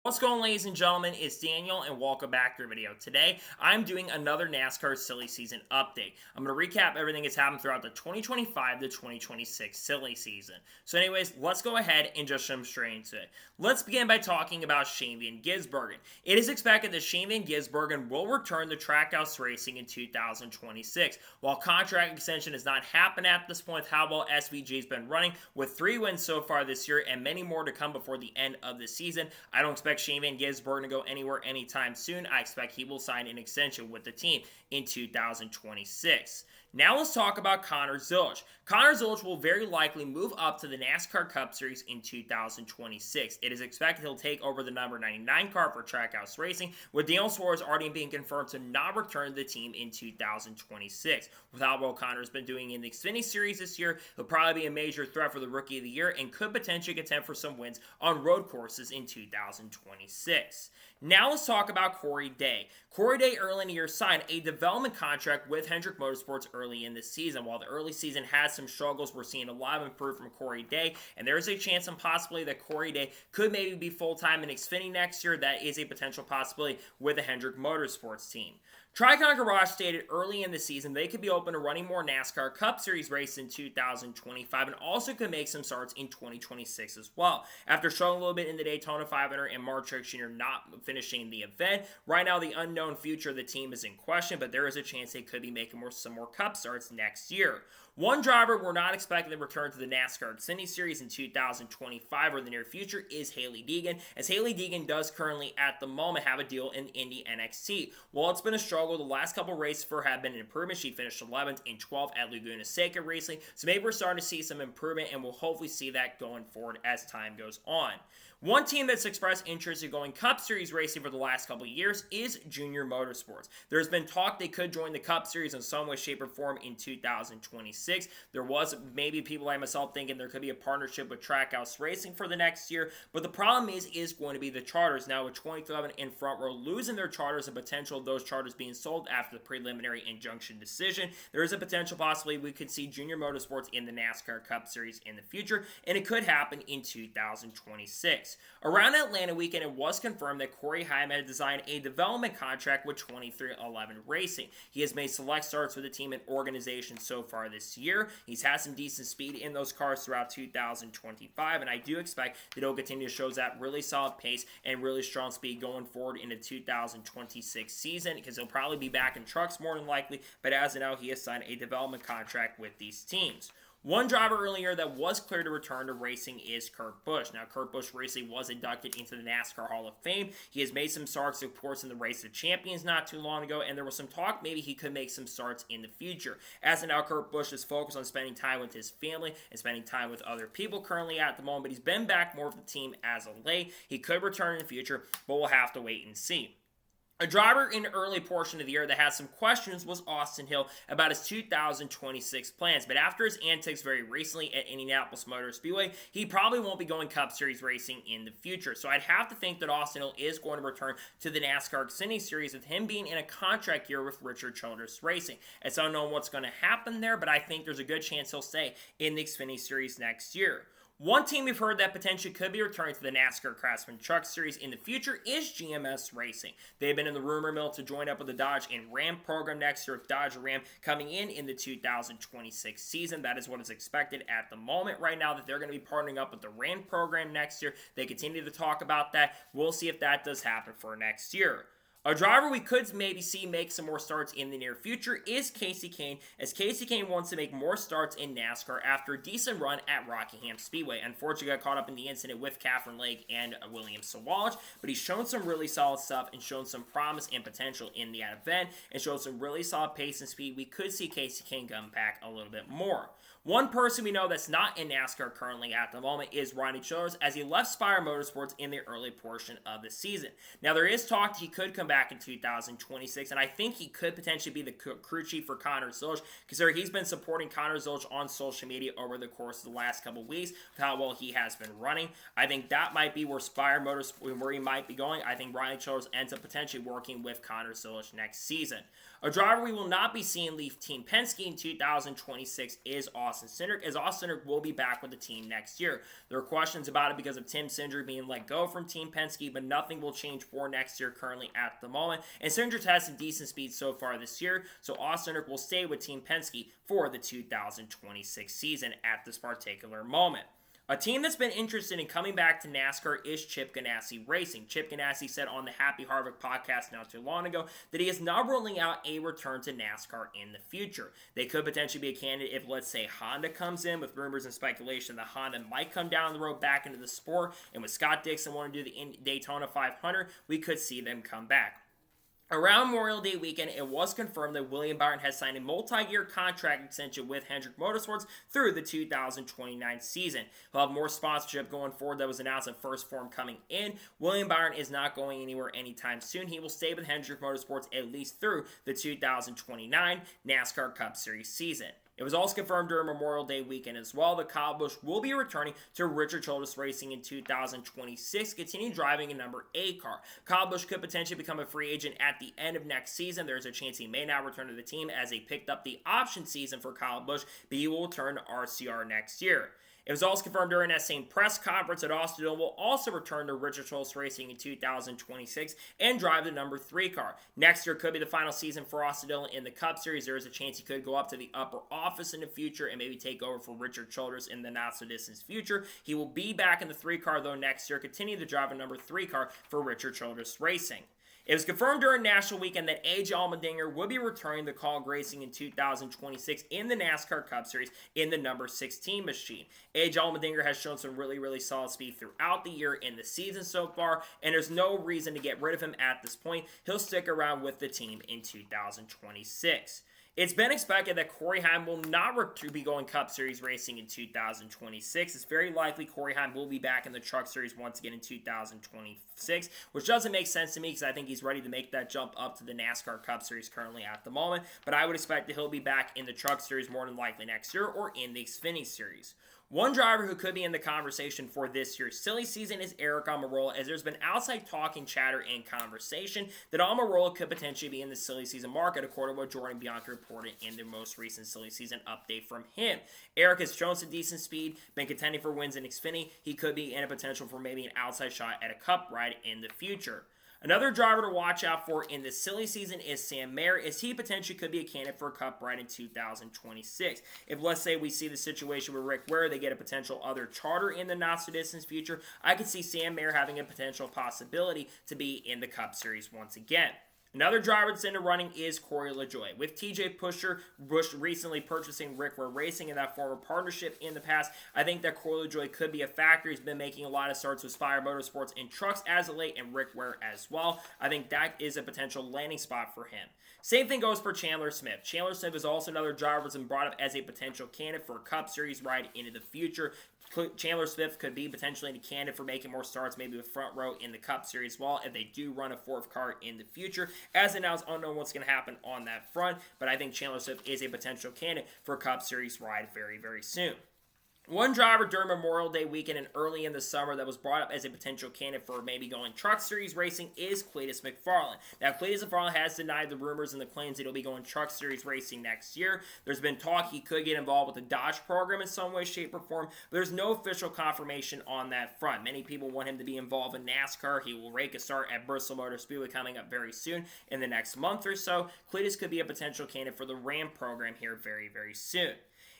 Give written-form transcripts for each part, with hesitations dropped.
What's going on, ladies and gentlemen? It's Daniel, and welcome back to your video. Today, I'm doing another NASCAR silly season update. I'm going to recap everything that's happened throughout the 2025 to 2026 silly season. So anyways, let's go ahead and just jump straight into it. Let's begin by talking about Sheaman Gizburgen. It is expected that Sheaman Gizburgen will return to Trackhouse Racing in 2026. While contract extension has not happened at this point, how well SVG has been running with 3 wins so far this year and many more to come before the end of the season. I don't expect Sheaman Gizburgen to go anywhere anytime soon. I expect he will sign an extension with the team in 2026. Now let's talk about Connor Zilch. Connor Zilch will very likely move up to the NASCAR Cup Series in 2026. It is expected he'll take over the number 99 car for Trackhouse Racing, with Daniel Suarez already being confirmed to not return to the team in 2026. With how well Connor's been doing in the Xfinity Series this year, he'll probably be a major threat for the Rookie of the Year and could potentially contend for some wins on road courses in 2026. Now let's talk about Cory Day. Cory Day early in the year signed a development contract with Hendrick Motorsports early in the season. While the early season had some struggles, we're seeing a lot of improvement from Cory Day, and there is a chance and possibility that Cory Day could maybe be full-time in Xfinity next year. That is a potential possibility with the Hendrick Motorsports team. Tricon Garage stated early in the season they could be open to running more NASCAR Cup Series races in 2025 and also could make some starts in 2026 as well. After struggling a little bit in the Daytona 500 and Mark Truex Jr. not finishing the event, right now the unknown future of the team is in question, but there is a chance they could be making some more Cup starts next year. One driver we're not expecting to return to the NASCAR Xfinity Series in 2025 or the near future is Hailie Deegan, as Hailie Deegan does currently at the moment have a deal in Indy NXT. While it's been a struggle, the last couple races for her have been an improvement. She finished 11th and 12th at Laguna Seca Racing, so maybe we're starting to see some improvement, and we'll hopefully see that going forward as time goes on. One team that's expressed interest in going Cup Series racing for the last couple of years is Junior Motorsports. There's been talk they could join the Cup Series in some way, shape, or form in 2026. There was maybe people like myself thinking there could be a partnership with Trackhouse Racing for the next year, but the problem is going to be the charters. Now with 2011 in front row losing their charters and potential of those charters being sold after the preliminary injunction decision, there is a potential possibility we could see Junior Motorsports in the NASCAR Cup Series in the future, and it could happen in 2026. Around Atlanta weekend, it was confirmed that Cory Himemed had designed a development contract with 2311 Racing. He has made select starts with the team and organization so far this year. He's had some decent speed in those cars throughout 2025, and I do expect that he'll continue to show that really solid pace and really strong speed going forward into 2026 season, because he'll probably be back in trucks more than likely, but as of now, he has signed a development contract with these teams. One driver earlier that was clear to return to racing is Kurt Busch. Now, Kurt Busch recently was inducted into the NASCAR Hall of Fame. He has made some starts, of course, in the Race of Champions not too long ago, and there was some talk maybe he could make some starts in the future. As of now, Kurt Busch is focused on spending time with his family and spending time with other people currently at the moment, but he's been back more with the team as of late. He could return in the future, but we'll have to wait and see. A driver in the early portion of the year that had some questions was Austin Hill about his 2026 plans, but after his antics very recently at Indianapolis Motor Speedway, he probably won't be going Cup Series racing in the future. So I'd have to think that Austin Hill is going to return to the NASCAR Xfinity Series, with him being in a contract year with Rickards Racing. It's unknown what's going to happen there, but I think there's a good chance he'll stay in the Xfinity Series next year. One team we've heard that potentially could be returning to the NASCAR Craftsman Truck Series in the future is GMS Racing. They've been in the rumor mill to join up with the Dodge and Ram program next year, with Dodge and Ram coming in the 2026 season. That is what is expected at the moment right now, that they're going to be partnering up with the Ram program next year. They continue to talk about that. We'll see if that does happen for next year. A driver we could maybe see make some more starts in the near future is Kasey Kahne, as Kasey Kahne wants to make more starts in NASCAR after a decent run at Rockingham Speedway. Unfortunately, got caught up in the incident with Catherine Lake and William Sawalich, but he's shown some really solid stuff and shown some promise and potential in the event and showed some really solid pace and speed. We could see Kasey Kahne come back a little bit more. One person we know that's not in NASCAR currently at the moment is Ronnie Chillers, as he left Spire Motorsports in the early portion of the season. Now, there is talk he could come back in 2026, and I think he could potentially be the crew chief for Connor Zilch, because he's been supporting Connor Zilch on social media over the course of the last couple weeks, with how well he has been running. I think that might be where Spire Motorsports, where he might be going. I think Ronnie Chillers ends up potentially working with Connor Zilch next season. A driver we will not be seeing leave Team Penske in 2026 is Austin Austin Cindric, as Austin Cindric will be back with the team next year. There are questions about it because of Tim Cindric being let go from Team Penske, but nothing will change for next year currently at the moment. And Cindric has some decent speed so far this year, so Austin Cindric will stay with Team Penske for the 2026 season at this particular moment. A team that's been interested in coming back to NASCAR is Chip Ganassie Racing. Chip Ganassie said on the Happy Harvick podcast not too long ago that he is not ruling out a return to NASCAR in the future. They could potentially be a candidate if, let's say, Honda comes in, with rumors and speculation that Honda might come down the road back into the sport, and with Scott Dixon wanting to do the Daytona 500, we could see them come back. Around Memorial Day weekend, it was confirmed that William Byron has signed a multi-year contract extension with Hendrick Motorsports through the 2029 season. He'll have more sponsorship going forward that was announced in first form coming in. William Byron is not going anywhere anytime soon. He will stay with Hendrick Motorsports at least through the 2029 NASCAR Cup Series season. It was also confirmed during Memorial Day weekend as well that Kyle Busch will be returning to Rickards Racing in 2026, continue driving a number 8 car. Kyle Busch could potentially become a free agent at the end of next season. There's a chance he may not return to the team as they picked up the option season for Kyle Busch, but he will return to RCR next year. It was also confirmed during that same press conference that Austin Dillon will also return to Rickards Racing in 2026 and drive the number 3 car. Next year could be the final season for Austin Dillon in the Cup Series. There is a chance he could go up to the upper office in the future and maybe take over for Richard Childress in the not-so-distant future. He will be back in the 3 car, though, next year, continue to drive a number 3 car for Richard Childress Racing. It was confirmed during National Weekend that A.J. Almadinger will be returning to Col Racing in 2026 in the NASCAR Cup Series in the number 16 machine. A.J. Almadinger has shown some really solid speed throughout the year in the season so far, and there's no reason to get rid of him at this point. He'll stick around with the team in 2026. It's been expected that Cory Himemed will not be going Cup Series racing in 2026. It's very likely Cory Himemed will be back in the Truck Series once again in 2026, which doesn't make sense to me because I think he's ready to make that jump up to the NASCAR Cup Series currently at the moment. But I would expect that he'll be back in the Truck Series more than likely next year or in the Xfinity Series. One driver who could be in the conversation for this year's silly season is Aric Almirola, as there's been outside talk and chatter and conversation that Almirola could potentially be in the silly season market, according to what Jordan Bianchi reported in the most recent silly season update from him. Aric has shown some decent speed, been contending for wins in Xfinity. He could be in a potential for maybe an outside shot at a Cup ride in the future. Another driver to watch out for in this silly season is Sam Mayer, as he potentially could be a candidate for a Cup ride in 2026. If, let's say, we see the situation with Rick Ware, they get a potential other charter in the not-so-distant future, I could see Sam Mayer having a potential possibility to be in the Cup Series once again. Another driver that's in the running is Cory Loy. With TJ Busch recently purchasing Rick Ware Racing in that former partnership in the past, I think that Cory Loy could be a factor. He's been making a lot of starts with Spire Motorsports and trucks as of late, and Rick Ware as well. I think that is a potential landing spot for him. Same thing goes for Chandler Smith. Chandler Smith is also another driver that's been brought up as a potential candidate for a Cup Series ride into the future. Chandler Smith could be potentially a candidate for making more starts, maybe with front row in the Cup Series as well, if they do run a 4th car in the future. As announced, I don't know what's going to happen on that front, but I think Chandler Smith is a potential candidate for a Cup Series ride very soon. One driver during Memorial Day weekend and early in the summer that was brought up as a potential candidate for maybe going Truck Series racing is Cletus McFarland. Now, Cletus McFarland has denied the rumors and the claims that he'll be going Truck Series racing next year. There's been talk he could get involved with the Dodge program in some way, shape, or form, but there's no official confirmation on that front. Many people want him to be involved in NASCAR. He will rake a start at Bristol Motor Speedway coming up very soon in the next month or so. Cletus could be a potential candidate for the Ram program here very soon.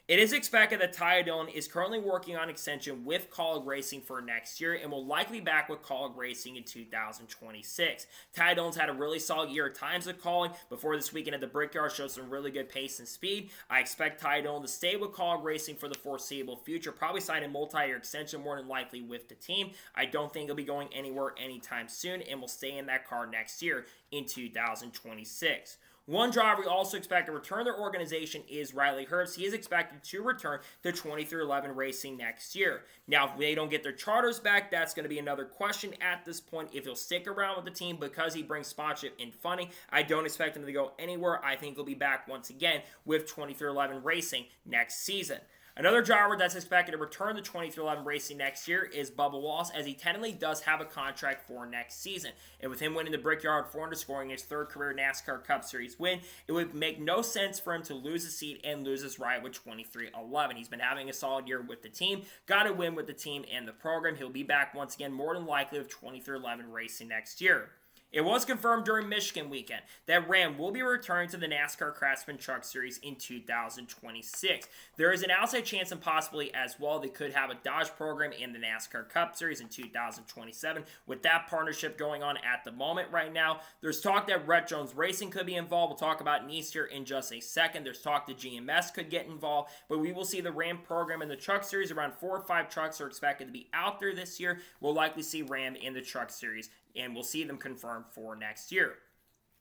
It is expected that Ty Dillon is currently working on extension with Col Racing for next year and will likely be back with Col Racing in 2026. Ty Dillon's had a really solid year at times of calling. Before this weekend at the Brickyard, showed some really good pace and speed. I expect Ty Dillon to stay with Col Racing for the foreseeable future, probably sign a multi-year extension more than likely with the team. I don't think he'll be going anywhere anytime soon and will stay in that car next year in 2026. One driver we also expect to return to their organization is Riley Herbst. He is expected to return to 2311 Racing next year. Now, if they don't get their charters back, that's going to be another question at this point. If he'll stick around with the team because he brings sponsorship and funding, I don't expect him to go anywhere. I think he'll be back once again with 2311 Racing next season. Another driver that's expected to return to 2311 Racing next year is Bubba Wallace, as he technically does have a contract for next season. And with him winning the Brickyard 400, scoring his third career NASCAR Cup Series win, it would make no sense for him to lose his seat and lose his ride with 2311. He's been having a solid year with the team, got to win with the team and the program. He'll be back once again, more than likely, with 2311 Racing next year. It was confirmed during Michigan weekend that Ram will be returning to the NASCAR Craftsman Truck Series in 2026. There is an outside chance and possibly as well they could have a Dodge program in the NASCAR Cup Series in 2027 with that partnership going on at the moment right now. There's talk that Erik Jones Racing could be involved. We'll talk about Nice here in just a second. There's talk that GMS could get involved, but we will see the Ram program in the Truck Series. Around 4 or 5 trucks are expected to be out there this year. We'll likely see Ram in the Truck Series, and we'll see them confirmed for next year.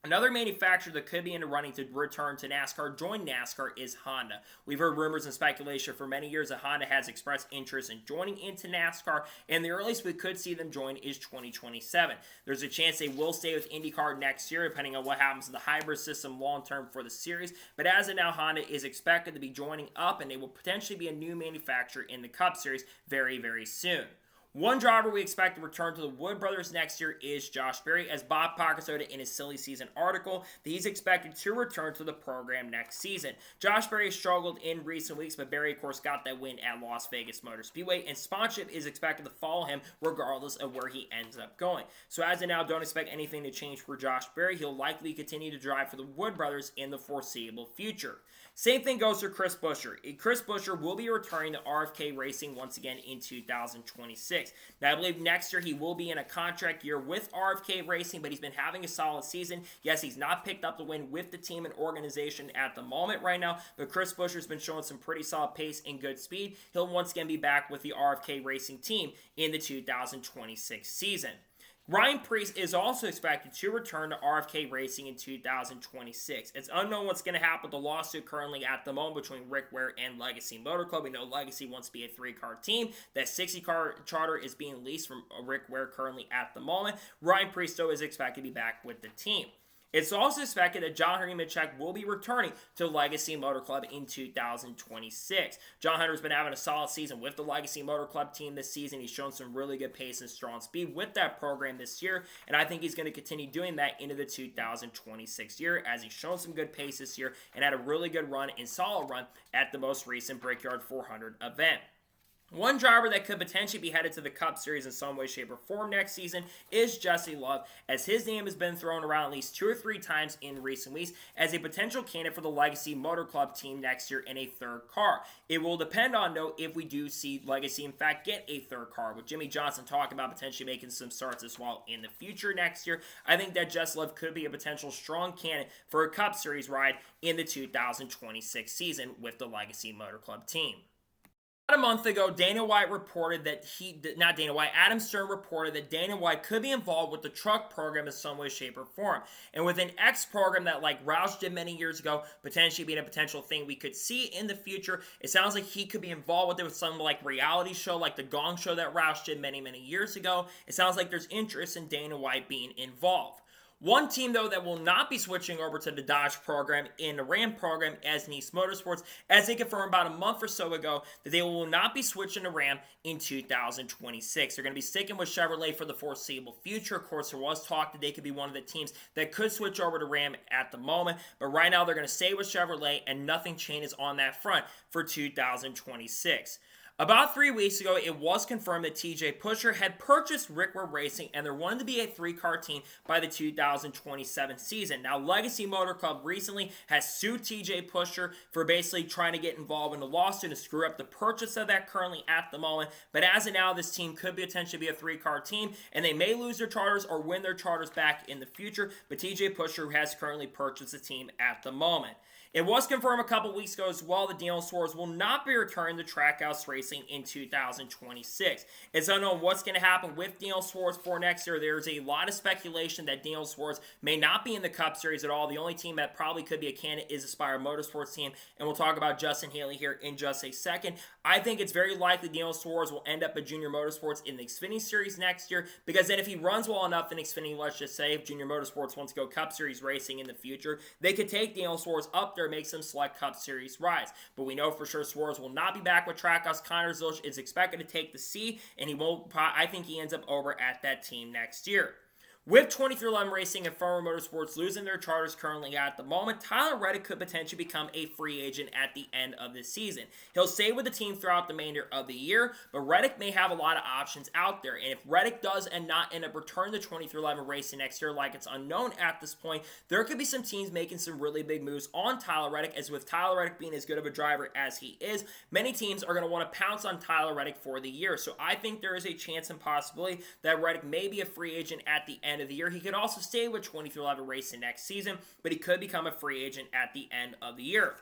Another manufacturer that could be in the running to return to NASCAR, join NASCAR, is Honda. We've heard rumors and speculation for many years that Honda has expressed interest in joining into NASCAR, and the earliest we could see them join is 2027. There's a chance they will stay with IndyCar next year, depending on what happens to the hybrid system long-term for the series, but as of now, Honda is expected to be joining up, and they will potentially be a new manufacturer in the Cup Series very, very soon. One driver we expect to return to the Wood Brothers next year is Josh Berry, as Bob Parker noted in his Silly Season article that he's expected to return to the program next season. Josh Berry struggled in recent weeks, but Berry, of course, got that win at Las Vegas Motor Speedway, and sponsorship is expected to follow him regardless of where he ends up going. So as of now, don't expect anything to change for Josh Berry. He'll likely continue to drive for the Wood Brothers in the foreseeable future. Same thing goes for Chris Buescher. Chris Buescher will be returning to RFK Racing once again in 2026. Now, I believe next year he will be in a contract year with RFK Racing, but he's been having a solid season. Yes, he's not picked up the win with the team and organization at the moment right now, but Chris Buescher's been showing some pretty solid pace and good speed. He'll once again be back with the RFK Racing team in the 2026 season. Ryan Preece is also expected to return to RFK Racing in 2026. It's unknown what's going to happen with the lawsuit currently at the moment between Rick Ware and Legacy Motor Club. We know Legacy wants to be a 3-car team. That 60-car charter is being leased from Rick Ware currently at the moment. Ryan Preece, though, is expected to be back with the team. It's also expected that John Hunter Nemechek will be returning to Legacy Motor Club in 2026. John Hunter's been having a solid season with the Legacy Motor Club team this season. He's shown some really good pace and strong speed with that program this year, and I think he's going to continue doing that into the 2026 year, as he's shown some good pace this year and had a really good run and solid run at the most recent Brickyard 400 event. One driver that could potentially be headed to the Cup Series in some way, shape, or form next season is Jesse Love, as his name has been thrown around at least 2 or 3 times in recent weeks as a potential candidate for the Legacy Motor Club team next year in a 3rd car. It will depend on, though, if we do see Legacy, in fact, get a 3rd car, with Jimmy Johnson talking about potentially making some starts as well in the future next year. I think that Jesse Love could be a potential strong candidate for a Cup Series ride in the 2026 season with the Legacy Motor Club team. About a month ago, Adam Stern reported that Dana White could be involved with the truck program in some way, shape, or form. And with an X program that, like Roush did many years ago, potentially being a potential thing we could see in the future, it sounds like he could be involved with it with some like reality show like the Gong Show that Roush did many, many years ago. It sounds like there's interest in Dana White being involved. One team, though, that will not be switching over to the Dodge program in the Ram program as Nice Motorsports, as they confirmed about a month or so ago that they will not be switching to Ram in 2026. They're going to be sticking with Chevrolet for the foreseeable future. Of course, there was talk that they could be one of the teams that could switch over to Ram at the moment, but right now they're going to stay with Chevrolet, and nothing changes on that front for 2026. About 3 weeks ago, it was confirmed that TJ Pusher had purchased Rickards Racing, and they're wanting to be a 3-car team by the 2027 season. Now, Legacy Motor Club recently has sued TJ Pusher for basically trying to get involved in the lawsuit and screw up the purchase of that currently at the moment. But as of now, this team could potentially be a 3-car team, and they may lose their charters or win their charters back in the future. But TJ Pusher has currently purchased the team at the moment. It was confirmed a couple weeks ago as well that Daniel Suarez will not be returning to Trackhouse Racing in 2026. It's unknown what's going to happen with Daniel Suarez for next year. There's a lot of speculation that Daniel Suarez may not be in the Cup Series at all. The only team that probably could be a candidate is Aspire Motorsports team, and we'll talk about Justin Haley here in just a second. I think it's very likely Daniel Suarez will end up at Junior Motorsports in the Xfinity Series next year, because then if he runs well enough in Xfinity, let's just say if Junior Motorsports wants to go Cup Series racing in the future, they could take Daniel Suarez up there and make some select Cup Series rides. But we know for sure Suarez will not be back with Trackhouse. Connor Zilch is expected to take the C, and he won't. I think he ends up over at that team next year. With 23XI Racing and Farmer Motorsports losing their charters currently at the moment, Tyler Reddick could potentially become a free agent at the end of the season. He'll stay with the team throughout the remainder of the year, but Reddick may have a lot of options out there. And if Reddick does and not end up returning to 23XI Racing next year, like it's unknown at this point, there could be some teams making some really big moves on Tyler Reddick, as with Tyler Reddick being as good of a driver as he is, many teams are going to want to pounce on Tyler Reddick for the year. So I think there is a chance and possibility that Reddick may be a free agent at the end of the year. He could also stay with 23XI Racing next season, but he could become a free agent at the end of the year.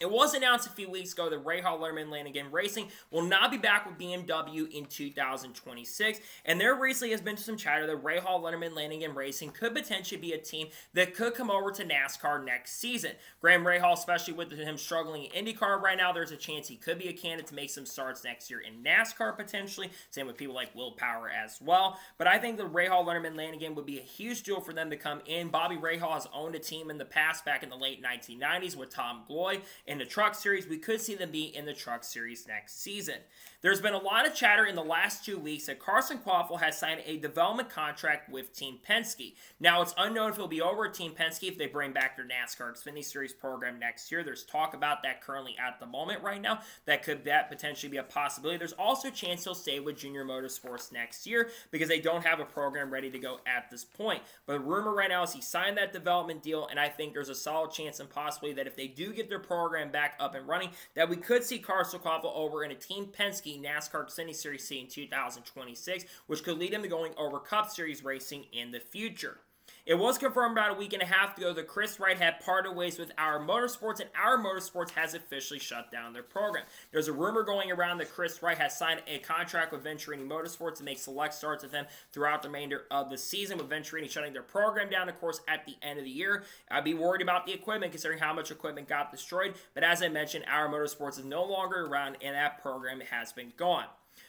It was announced a few weeks ago that Rahal Letterman Lanigan Racing will not be back with BMW in 2026, and there recently has been some chatter that Rahal Letterman Lanigan Racing could potentially be a team that could come over to NASCAR next season. Graham Rahal, especially with him struggling in IndyCar right now, there's a chance he could be a candidate to make some starts next year in NASCAR potentially. Same with people like Will Power as well. But I think the Rahal Letterman Lanigan would be a huge deal for them to come in. Bobby Rahal has owned a team in the past back in the late 1990s with Tom Gloy in the Truck Series. We could see them be in the Truck Series next season. There's been a lot of chatter in the last 2 weeks that Carson Kvapil has signed a development contract with Team Penske. Now, it's unknown if he'll be over at Team Penske if they bring back their NASCAR Xfinity Series program next year. There's talk about that currently at the moment right now. That potentially be a possibility. There's also a chance he'll stay with Junior Motorsports next year because they don't have a program ready to go at this point. But the rumor right now is he signed that development deal, and I think there's a solid chance and possibility that if they do get their program back up and running, that we could see Carson Kvapil over in a Team Penske NASCAR Xfinity Series C in 2026, which could lead him to going over Cup Series racing in the future. It was confirmed about a week and a half ago that Chris Wright had parted ways with Our Motorsports, and Our Motorsports has officially shut down their program. There's a rumor going around that Chris Wright has signed a contract with Venturini Motorsports to make select starts with them throughout the remainder of the season, with Venturini shutting their program down, of course, at the end of the year. I'd be worried about the equipment, considering how much equipment got destroyed, but as I mentioned, Our Motorsports is no longer around, and that program has been gone.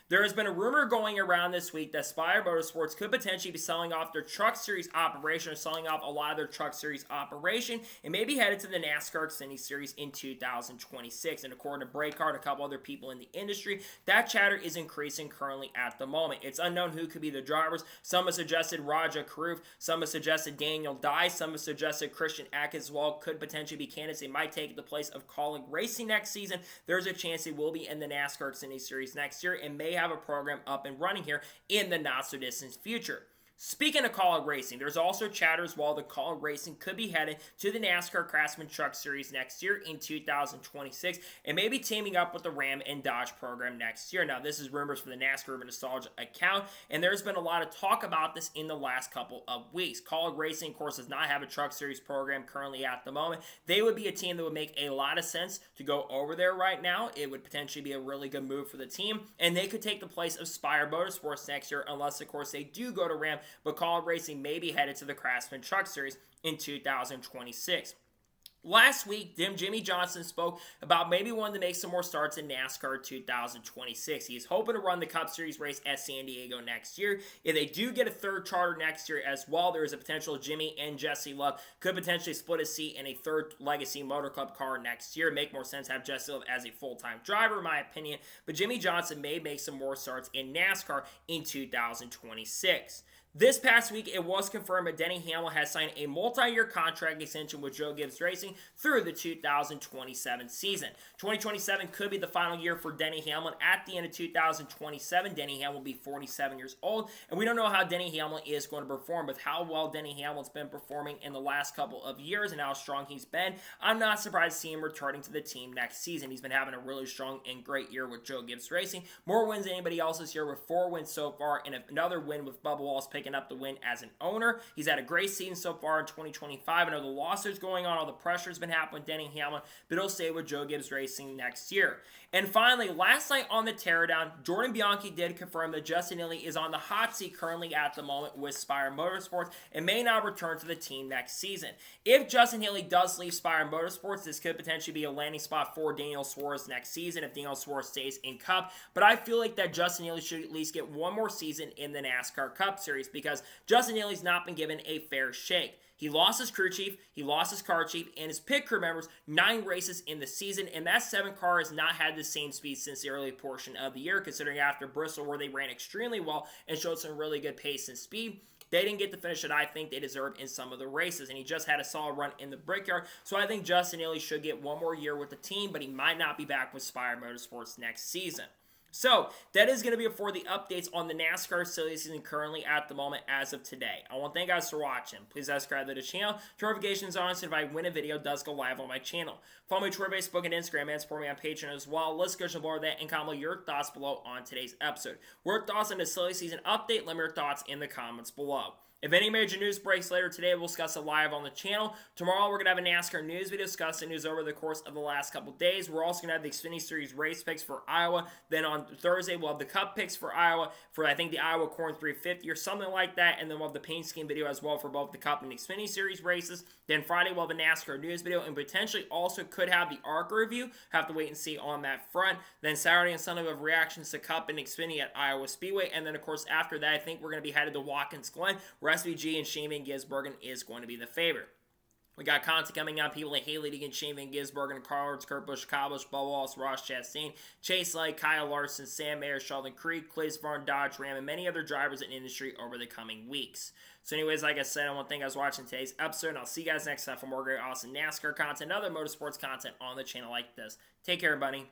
There has been a rumor going around this week that Spire Motorsports could potentially be selling off their Truck Series operation, or selling off a lot of their Truck Series operation, and maybe headed to the NASCAR Xfinity Series in 2026. And according to Breakart and a couple other people in the industry, that chatter is increasing currently at the moment. It's unknown who could be the drivers. Some have suggested Raja Karuf, some have suggested Daniel Dye, some have suggested Christian Atkins as well could potentially be candidates. They might take the place of Col Racing next season. There's a chance they will be in the NASCAR Xfinity Series next year and may have a program up and running here in the not so distant future. Speaking of Col Racing, there's also chatter as well that Col Racing could be headed to the NASCAR Craftsman Truck Series next year in 2026 and maybe teaming up with the Ram and Dodge program next year. Now, this is rumors from the NASCAR Urban Nostalgia account, and there's been a lot of talk about this in the last couple of weeks. Col Racing, of course, does not have a Truck Series program currently at the moment. They would be a team that would make a lot of sense to go over there right now. It would potentially be a really good move for the team, and they could take the place of Spire Motorsports next year unless, of course, they do go to Ram, but Col Racing may be headed to the Craftsman Truck Series in 2026. Last week, Jimmy Johnson spoke about maybe wanting to make some more starts in NASCAR 2026. He's hoping to run the Cup Series race at San Diego next year. If they do get a third charter next year as well, there is a potential Jimmy and Jesse Love could potentially split a seat in a third Legacy Motor Club car next year. Make more sense to have Jesse Love as a full-time driver, in my opinion. But Jimmy Johnson may make some more starts in NASCAR in 2026. This past week, it was confirmed that Denny Hamlin has signed a multi-year contract extension with Joe Gibbs Racing through the 2027 season. 2027 could be the final year for Denny Hamlin. At the end of 2027, Denny Hamlin will be 47 years old, and we don't know how Denny Hamlin is going to perform. With how well Denny Hamlin's been performing in the last couple of years and how strong he's been, I'm not surprised to see him returning to the team next season. He's been having a really strong and great year with Joe Gibbs Racing. More wins than anybody else this year, with 4 wins so far, and another win with Bubba Wallace picking picking up the win as an owner. He's had a great season so far in 2025. I know the lawsuits going on, all the pressure's been happening with Denny Hamlin, but he'll stay with Joe Gibbs Racing next year. And finally, last night on the teardown, Jordan Bianchi did confirm that Justin Haley is on the hot seat currently at the moment with Sheaman Motorsports and may not return to the team next season. If Justin Haley does leave Sheaman Motorsports, this could potentially be a landing spot for Daniel Suarez next season if Daniel Suarez stays in Cup. But I feel like that Justin Haley should at least get one more season in the NASCAR Cup Series because Justin Haley's not been given a fair shake. He lost his crew chief, he lost his car chief, and his pit crew members 9 races in the season, and that 7 car has not had the same speed since the early portion of the year, considering after Bristol, where they ran extremely well and showed some really good pace and speed, they didn't get the finish that I think they deserved in some of the races, and he just had a solid run in the Brickyard, so I think Justin Haley should get one more year with the team, but he might not be back with Sheaman Motorsports next season. So, that is going to be it for the updates on the NASCAR silly season currently at the moment as of today. I want to thank you guys for watching. Please subscribe to the channel, turn notifications on so if I win a video, it does go live on my channel. Follow me on Twitter, Facebook, and Instagram, and support me on Patreon as well. Let's go more of that and comment your thoughts below on today's episode. What are your thoughts on the silly season update? Let me know your thoughts in the comments below. If any major news breaks later today, we'll discuss it live on the channel. Tomorrow, we're going to have a NASCAR news video discussing news over the course of the last couple days. We're also going to have the Xfinity Series race picks for Iowa. Then on Thursday, we'll have the Cup picks for Iowa for, I think, the Iowa Corn 350 or something like that. And then we'll have the paint scheme video as well for both the Cup and the Xfinity Series races. Then Friday, we'll have a NASCAR news video and potentially also could have the ARCA review. Have to wait and see on that front. Then Saturday and Sunday, we'll have reactions to Cup and Xfinity at Iowa Speedway. And then, of course, after that, I think we're going to be headed to Watkins Glen, where SVG and Sheaman Gizburgen is going to be the favorite. We got content coming out. People like Haley Degan, Sheaman Gizburgen, Carl Kurt Busch, Kyle Busch, Bubba Wallace, Ross Chastain, Chase Light, Kyle Larson, Sam Mayer, Sheldon Creek, Cletus McFarland, Dodge Ram, and many other drivers in the industry over the coming weeks. So anyways, like I said, I want to thank you guys for watching today's episode, and I'll see you guys next time for more great, awesome NASCAR content and other motorsports content on the channel like this. Take care, everybody.